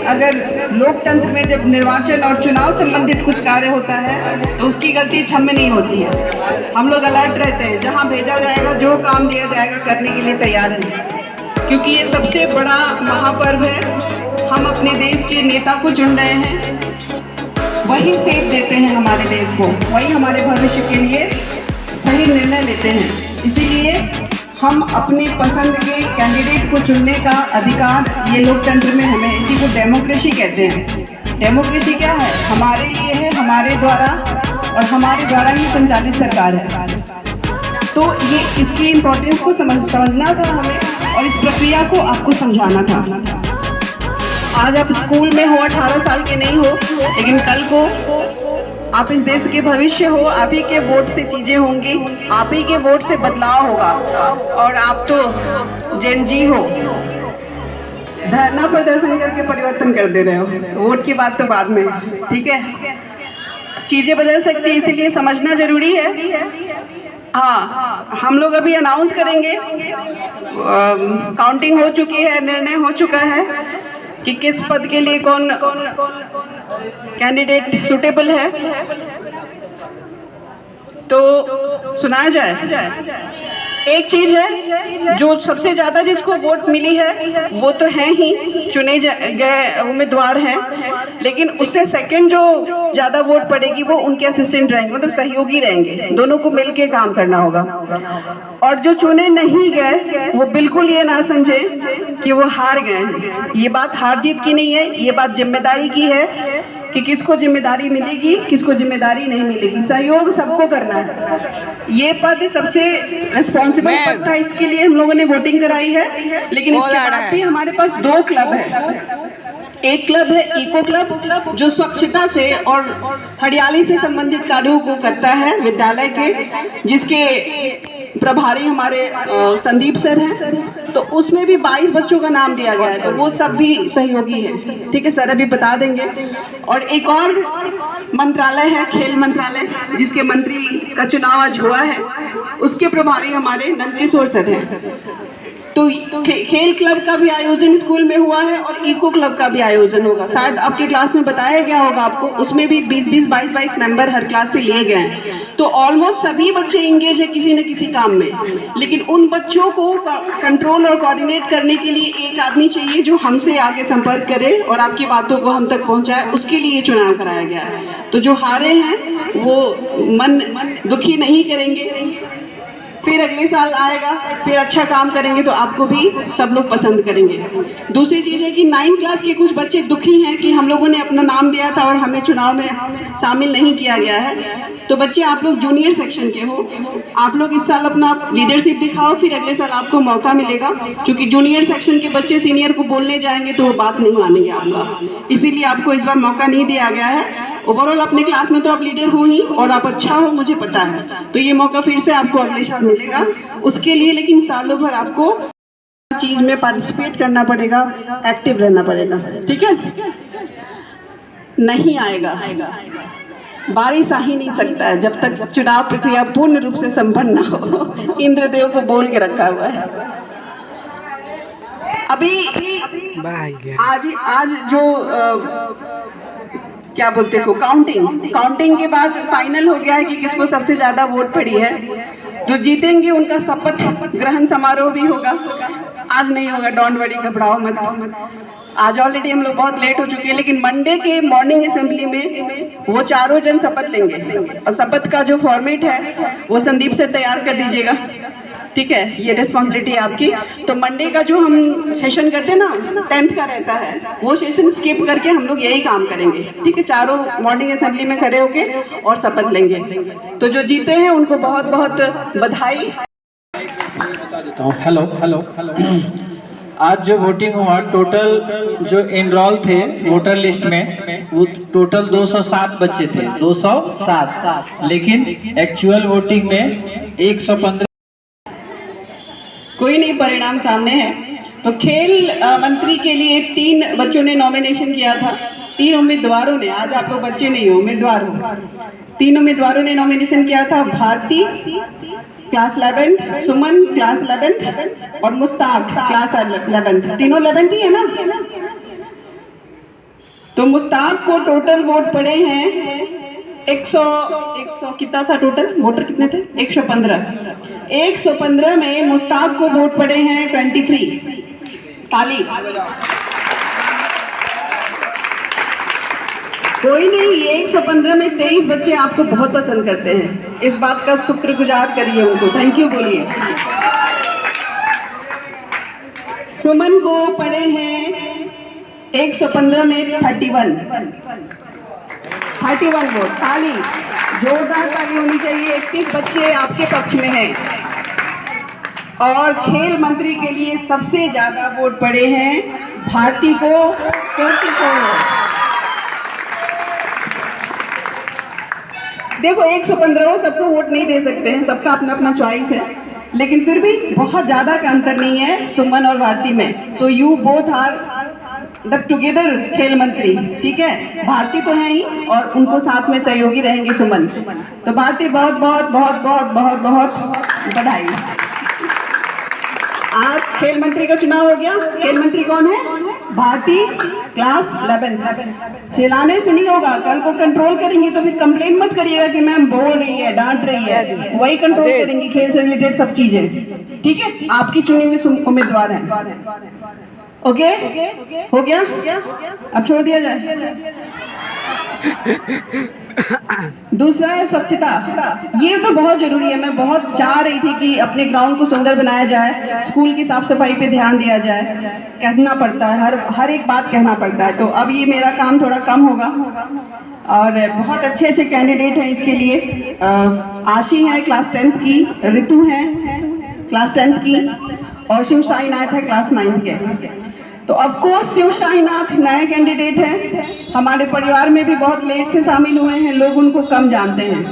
अगर लोकतंत्र में जब निर्वाचन और चुनाव संबंधित कुछ कार्य होता है तो उसकी गलती क्षम्य नहीं होती है। हम लोग अलर्ट रहते हैं, जहां भेजा जाएगा, जो काम दिया जाएगा करने के लिए तैयार हैं, क्योंकि ये सबसे बड़ा महापर्व है। हम अपने देश के नेता को चुन रहे हैं, वही सेध देते हैं हमारे देश को, वही हमारे भविष्य के लिए सही निर्णय लेते हैं। इसीलिए हम अपने पसंद के कैंडिडेट को चुनने का अधिकार, ये लोकतंत्र में हमें, इसी को डेमोक्रेसी कहते हैं। डेमोक्रेसी क्या है? हमारे लिए है, हमारे द्वारा, और हमारे द्वारा ही संचालित सरकार है। तो ये इसकी इम्पोर्टेंस को समझना था हमें, और इस प्रक्रिया को आपको समझाना था। आज आप स्कूल में हो, 18 साल के नहीं हो, लेकिन कल को आप इस देश के भविष्य हो। आप ही के वोट से चीजें होंगी, आप ही के वोट से बदलाव होगा। और आप तो जेन जी हो, धरना प्रदर्शन करके परिवर्तन कर दे रहे हो। वोट की बात तो बाद में, ठीक है? चीजें बदल सकती है, इसीलिए समझना जरूरी है। हाँ, हम लोग अभी अनाउंस करेंगे, काउंटिंग हो चुकी है, निर्णय हो चुका है कि किस पद के लिए कौन कैंडिडेट सुटेबल है। तो सुनाया जाए। एक चीज है, जो सबसे ज्यादा जिसको वोट मिली है वो तो है ही, चुने गए उम्मीदवार हैं, लेकिन उससे सेकंड जो ज्यादा वोट पड़ेगी वो उनके असिस्टेंट रहेंगे, मतलब सहयोगी रहेंगे। दोनों को मिलके काम करना होगा। और जो चुने नहीं गए वो बिल्कुल ये ना समझे कि वो हार गए। ये बात हार जीत की नहीं है, ये बात जिम्मेदारी की है कि किसको जिम्मेदारी मिलेगी, किसको जिम्मेदारी नहीं मिलेगी। सहयोग सबको करना है। ये पद सबसे रिस्पॉन्सिबल पद था, इसके लिए हम लोगों ने वोटिंग कराई है। लेकिन इसके बाद भी हमारे पास 2 क्लब है। एक क्लब है इको क्लब, जो स्वच्छता से और हरियाली से संबंधित कार्यों को करता है विद्यालय के, जिसके प्रभारी हमारे संदीप सर हैं। तो उसमें भी 22 बच्चों का नाम दिया गया है, तो वो सब भी सहयोगी हैं। ठीक है सर, अभी बता देंगे। और एक और मंत्रालय है, खेल मंत्रालय, जिसके मंत्री का चुनाव आज हुआ है, उसके प्रभारी हमारे नंदकिशोर सर हैं। तो खेल क्लब का भी आयोजन स्कूल में हुआ है और इको क्लब का भी आयोजन होगा। शायद आपकी क्लास में बताया गया होगा आपको, उसमें भी 20-20, 22-22 मेंबर हर क्लास से लिए गए हैं। तो ऑलमोस्ट सभी बच्चे इंगेज है किसी न किसी काम में। लेकिन उन बच्चों को कंट्रोल और कोऑर्डिनेट करने के लिए एक आदमी चाहिए जो हमसे आके संपर्क करे और आपकी बातों को हम तक पहुंचाए। उसके लिए चुनाव कराया गया है। तो जो हारे हैं वो मन दुखी नहीं करेंगे, फिर अगले साल आएगा, फिर अच्छा काम करेंगे तो आपको भी सब लोग पसंद करेंगे। दूसरी चीज़ है कि 9th क्लास के कुछ बच्चे दुखी हैं कि हम लोगों ने अपना नाम दिया था और हमें चुनाव में शामिल नहीं किया गया है। तो बच्चे, आप लोग जूनियर सेक्शन के हो, आप लोग इस साल अपना लीडरशिप दिखाओ, फिर अगले साल आपको मौका मिलेगा। क्योंकि जूनियर सेक्शन के बच्चे सीनियर को बोलने जाएंगे तो वो बात नहीं मानेंगे आपका, इसीलिए आपको इस बार मौका नहीं दिया गया है। ओवरऑल अपने क्लास में तो आप लीडर हो ही और आप अच्छा हो, मुझे पता है। तो ये मौका फिर से आपको अगले साल मिलेगा उसके लिए। लेकिन सालों भर आपको चीज में पार्टिसिपेट करना पड़ेगा, एक्टिव रहना पड़ेगा, ठीक है? नहीं आएगा, बारिश आ ही नहीं सकता है जब तक चुनाव प्रक्रिया पूर्ण रूप से संपन्न ना हो। इंद्रदेव को बोल के रखा हुआ है। अभी आज जो क्या बोलते हैं इसको, काउंटिंग के बाद फाइनल हो गया है कि किसको सबसे ज्यादा वोट पड़ी है। जो जीतेंगे उनका शपथ ग्रहण समारोह भी होगा। आज नहीं होगा, डोंट वरी, घबराओ मत। आज ऑलरेडी हम लोग बहुत लेट हो चुके हैं, लेकिन मंडे के मॉर्निंग असेंबली में वो चारों जन शपथ लेंगे। और शपथ का जो फॉर्मेट है वो संदीप से तैयार कर दीजिएगा, ठीक है? ये रिस्पॉन्सिबिलिटी है आपकी। तो मंडे का जो हम सेशन करते हैं ना, 10th का रहता है, वो सेशन स्किप करके हम लोग यही काम करेंगे, ठीक है? चारों मॉर्निंग असेंबली में खड़े होके और शपथ लेंगे। तो जो जीते हैं उनको बहुत बहुत बधाई। हेलो। आज जो वोटिंग हुआ, टोटल जो एनरोल थे वोटर लिस्ट में, वो टोटल 207 बच्चे थे, 207। लेकिन एक्चुअल वोटिंग में 115। कोई नहीं, परिणाम सामने है। तो खेल मंत्री के लिए 3 बच्चों ने नॉमिनेशन किया था, 3 उम्मीदवारों ने। आज आप लोग बच्चे नहीं हो, उम्मीदवार हो। 3 उम्मीदवारों ने नॉमिनेशन किया था, भारती क्लास 11, सुमन क्लास 11 और मुस्ताक क्लास 11। तीनों 11th ही है ना? तो मुस्ताक को टोटल वोट पड़े हैं 100 कितना था टोटल वोटर कितने थे 115 में मुस्ताक को वोट पड़े हैं 23 ताली। कोई नहीं, ये 115 में 23 बच्चे आपको बहुत पसंद करते हैं, इस बात का शुक्रगुजार करिए उनको, थैंक यू बोलिए। सुमन को पड़े हैं 115 में 31 वोट, ताली, जोरदार ताली होनी चाहिए। 31 बच्चे आपके पक्ष में हैं। और खेल मंत्री के लिए सबसे ज्यादा वोट पड़े हैं भारती को 44। देखो 115 सबको वोट नहीं दे सकते हैं, सबका अपना अपना चॉइस है, लेकिन फिर भी बहुत ज्यादा का अंतर नहीं है सुमन और भारती में। So you both are the together खेल मंत्री, ठीक है। भारती तो है ही और उनको साथ में सहयोगी रहेंगे सुमन। तो भारती बहुत बहुत बहुत बहुत बहुत बहुत बधाई। आज खेल मंत्री का चुनाव हो गया। खेल मंत्री कौन है? भारती, क्लास 11। चिल्लाने से नहीं होगा, कल को कंट्रोल करेंगी तो फिर कंप्लेन मत करिएगा कि मैम बोल रही है, डांट रही है, वही कंट्रोल करेंगी खेल से रिलेटेड सब चीजें, ठीक है। आपकी चुनी हुई उम्मीदवार है। ओके, हो गया, अब छोड़ दिया जाए। दूसरा है स्वच्छता, ये तो बहुत जरूरी है। मैं बहुत चाह रही थी कि अपने ग्राउंड को सुंदर बनाया जाए, स्कूल की साफ सफाई पे ध्यान दिया जाए। कहना पड़ता है, हर एक बात कहना पड़ता है, तो अब ये मेरा काम थोड़ा कम होगा। और बहुत अच्छे अच्छे कैंडिडेट हैं इसके लिए। आशी है क्लास 10th की, ऋतु है क्लास 10th की, और शिव साईनाथ है क्लास 9th के। तो ऑफ कोर्स शिव साईनाथ नए कैंडिडेट हैं, हमारे परिवार में भी बहुत लेट से शामिल हुए हैं, लोग उनको कम जानते हैं।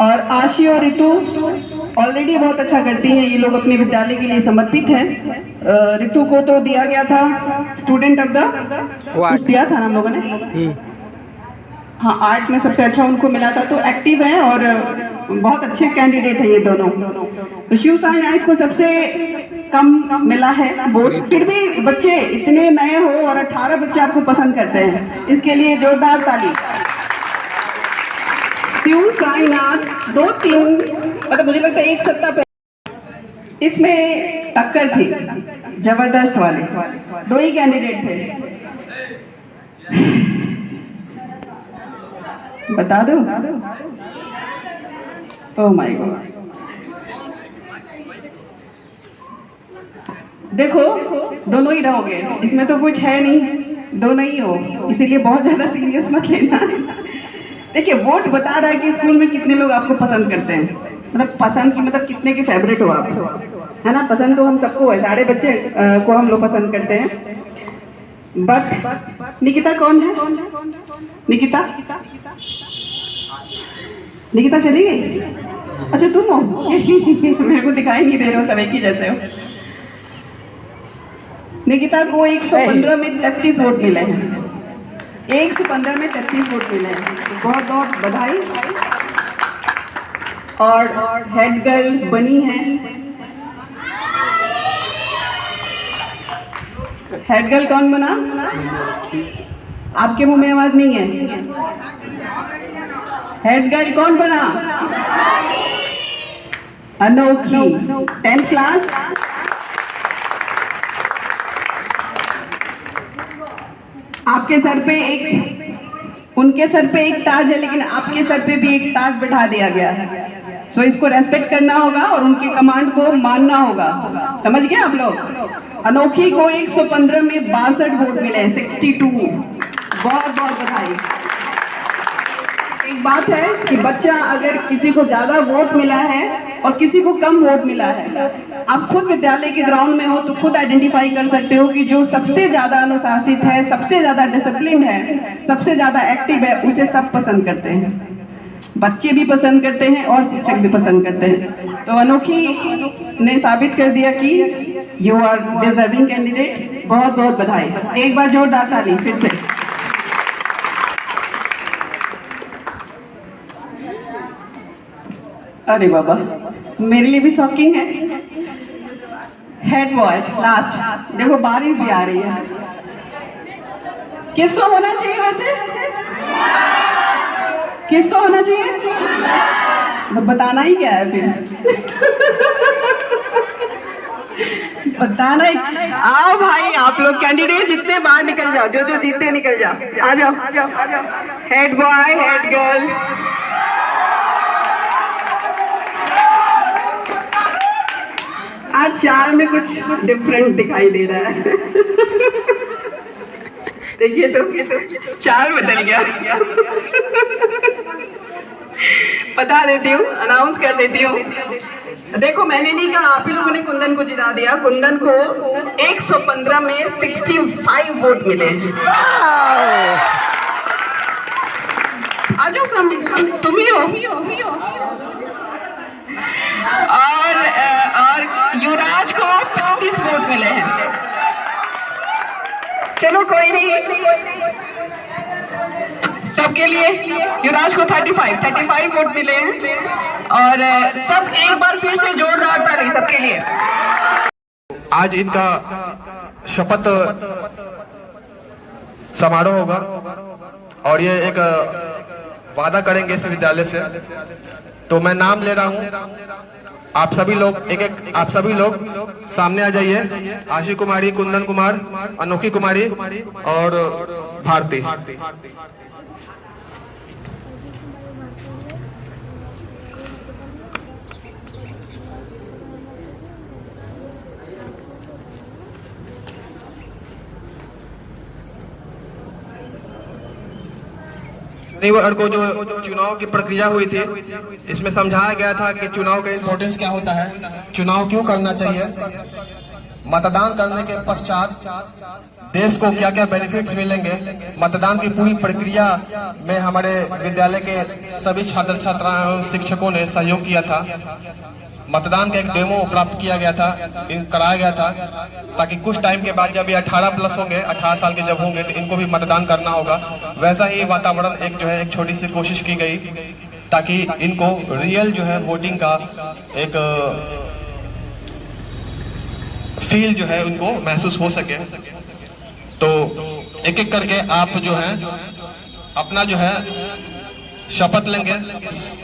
और आशी और ऋतु ऑलरेडी बहुत अच्छा करती हैं, ये लोग अपने विद्यालय के लिए समर्पित हैं। ऋतु को तो दिया गया था स्टूडेंट ऑफ द कुछ दिया था ना हम लोगों ने, हाँ आर्ट में सबसे अच्छा उनको मिला था। तो एक्टिव हैं और बहुत अच्छे कैंडिडेट हैं ये दोनों। तो शिव साईनाथ को सबसे कम मिला है वोट, फिर भी बच्चे इतने नए हो और 18 बच्चे आपको पसंद करते हैं, इसके लिए जोरदार ताली। शिव साईनाथ 2-3 मतलब मुझे लगता है एक सप्ताह पहले इसमें टक्कर थी जबरदस्त वाले, 2 ही कैंडिडेट थे। बता दो, ओह माय गॉड। देखो दोनों ही रहोगे, इसमें तो कुछ है नहीं, दोनों ही हो, इसीलिए बहुत ज्यादा सीरियस मत लेना। देखिए वोट बता रहा है कि स्कूल में कितने लोग आपको पसंद करते हैं, मतलब पसंद की मतलब कितने के फेवरेट हो आप, है ना। पसंद तो हम सबको है, सारे बच्चे को हम लोग पसंद करते हैं। बट निकिता कौन है? निकिता चली गई? अच्छा तुम हो? मेरे को दिखाई नहीं दे रहे हो, सब एक ही जैसे हो। निकिता को 115 में 33 वोट मिले हैं, 115 में 33 वोट मिले हैं, बहुत बहुत बधाई। और हेड गर्ल बनी है। हेड गर्ल कौन बना? आपके मुंह में आवाज नहीं है। हेड गर्ल कौन बना? अनोखी 10th क्लास। आपके सर पे एक, उनके सर पे एक ताज है, लेकिन आपके सर पे भी एक ताज बैठा दिया गया है। सो इसको रेस्पेक्ट करना होगा और उनके कमांड को मानना होगा, समझ गए आप लोग। अनोखी को 115 में 62 वोट मिले हैं, 62, बहुत बहुत बधाई। एक बात है कि बच्चा अगर किसी को ज्यादा वोट मिला है और किसी को कम वोट मिला है, आप खुद विद्यालय के ग्राउंड में हो तो खुद आइडेंटिफाई कर सकते हो कि जो सबसे ज्यादा अनुशासित है, सबसे ज्यादा डिसिप्लिन है, सबसे ज्यादा एक्टिव है, उसे सब पसंद करते हैं, बच्चे भी पसंद करते हैं और शिक्षक भी पसंद करते हैं। तो अनोखी ने साबित कर दिया कि यू आर डिजर्विंग कैंडिडेट, बहुत बहुत बधाई। एक बार जोरदार ताली फिर से। अरे बाबा, मेरे लिए भी शॉकिंग है। हेड बॉय लास्ट, देखो बारिश भी आ रही है। किसको होना चाहिए वैसे? किसको होना चाहिए? तो बताना ही क्या है फिर? बताना ही। आओ भाई, आप लोग कैंडिडेट जितने बाहर निकल जाओ, जो जो जीते निकल जाओ, आ जाओ। हेड बॉय, हेड गर्ल, आज चाल में कुछ डिफरेंट दिखाई दे रहा है। देखिए तो चाल बदल गया। बता देती हूँ, अनाउंस कर देती हूँ। देखो, मैंने नहीं कहा, आप ही लोगों ने कुंदन को जिता दिया। कुंदन को 115 में 65 वोट मिले। आ जाओ सामने, तुम ही हो। और युवराज को 35 वोट मिले हैं। चलो कोई नहीं, सबके लिए युवराज को 35 वोट मिले हैं। और सब एक बार फिर से जोरदार ताली सबके लिए। आज इनका शपथ समारोह होगा और ये एक वादा करेंगे इस विद्यालय से। तो मैं नाम ले रहा हूँ, आप सभी लोग सामने आ जाइए। आशी कुमारी, कुंदन कुमार, अनोखी कुमारी और भारती। शनिवार को जो चुनाव की प्रक्रिया हुई थी, इसमें समझाया गया था कि चुनाव का इम्पोर्टेंस क्या होता है, चुनाव क्यों करना चाहिए, मतदान करने के पश्चात देश को क्या क्या बेनिफिट्स मिलेंगे। मतदान की पूरी प्रक्रिया में हमारे विद्यालय के सभी छात्र छात्राओं एवं शिक्षकों ने सहयोग किया था। मतदान का एक डेमो प्राप्त किया गया था, कराया गया था, ताकि कुछ टाइम के बाद जब ये 18+ होंगे, 18 साल के जब होंगे, तो इनको भी मतदान करना होगा। वैसा ही वातावरण एक छोटी सी कोशिश की गई, ताकि इनको रियल वोटिंग का एक फील उनको महसूस हो सके। तो एक एक करके आप अपना शपथ लेंगे।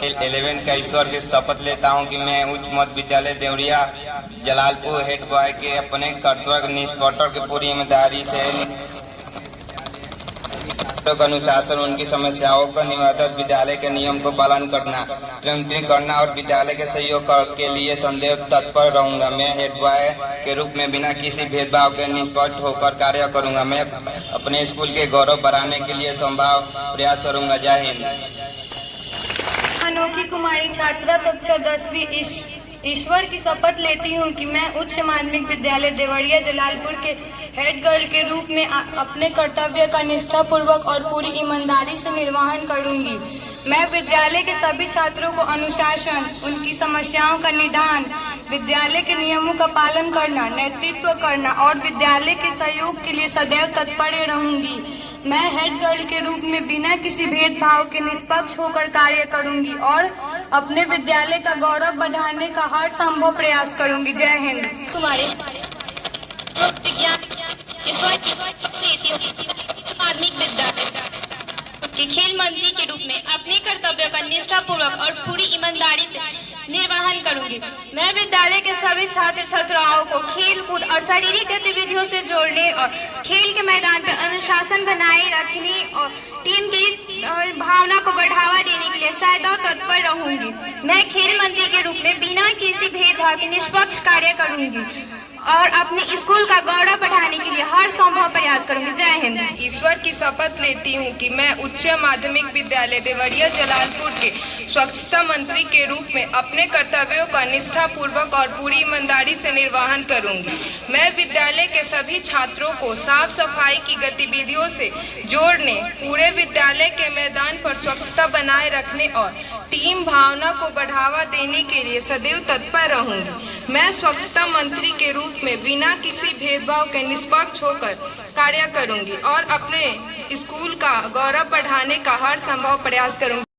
11 का ईश्वर के शपथ लेता हूं कि मैं उच्च मध्य विद्यालय देवरिया जलालपुर हेड बॉय के अपने कर्तव्य निष्ठा की पूरी ईमानदारी से अनुशासन, उनकी समस्याओं का निवारण, विद्यालय के नियम को पालन करना, नियंत्रित करना और विद्यालय के सहयोग के लिए सदैव तत्पर रहूंगा। मैं हेड बॉय के रूप में बिना किसी भेदभाव के निष्पक्ष होकर कार्य करूंगा। मैं अपने स्कूल के गौरव बढ़ाने के लिए संभव प्रयास करूंगा। जय हिंद। अनोखी कुमारी, छात्रा कक्षा 10वीं, ईश्वर की शपथ लेती हूँ कि मैं उच्च माध्यमिक विद्यालय देवरिया जलालपुर के हेड गर्ल के रूप में अपने कर्तव्य का निष्ठापूर्वक और पूरी ईमानदारी से निर्वहन करूंगी। मैं विद्यालय के सभी छात्रों को अनुशासन, उनकी समस्याओं का निदान, विद्यालय के नियमों का पालन करना, नेतृत्व करना और विद्यालय के सहयोग के लिए सदैव तत्पर रहूंगी। मैं हेड गर्ल के रूप में बिना किसी भेदभाव के निष्पक्ष होकर कार्य करूंगी और अपने विद्यालय का गौरव बढ़ाने का हर संभव प्रयास करूंगी। जय हिंद। कुमारी माध्यमिक विद्यालय के खेल मंत्री के रूप में अपने कर्तव्य का निष्ठापूर्वक और पूरी ईमानदारी से निर्वहन करूंगी। मैं विद्यालय के सभी छात्र छात्राओं को खेल कूद और शारीरिक गतिविधियों से जोड़ने और खेल के मैदान पर अनुशासन बनाए रखने और टीम की भावना को बढ़ावा देने के लिए सदैव तत्पर रहूंगी। मैं खेल मंत्री के रूप में बिना किसी भेदभाव के निष्पक्ष कार्य करूंगी और अपने स्कूल का गौरव बढ़ाने के लिए हर संभव प्रयास करूंगी। जय हिंद। ईश्वर की शपथ लेती हूँ कि मैं उच्च माध्यमिक विद्यालय देवरिया जलालपुर के स्वच्छता मंत्री के रूप में अपने कर्तव्यों का निष्ठापूर्वक और पूरी ईमानदारी से निर्वहन करूंगी। मैं विद्यालय के सभी छात्रों को साफ सफाई की गतिविधियों से जोड़ने, पूरे विद्यालय के मैदान पर स्वच्छता बनाए रखने और टीम भावना को बढ़ावा देने के लिए सदैव तत्पर रहूंगी। मैं स्वच्छता मंत्री के रूप में बिना किसी भेदभाव के निष्पक्ष होकर कार्य करूंगी और अपने स्कूल का गौरव बढ़ाने का हर संभव प्रयास करूंगी।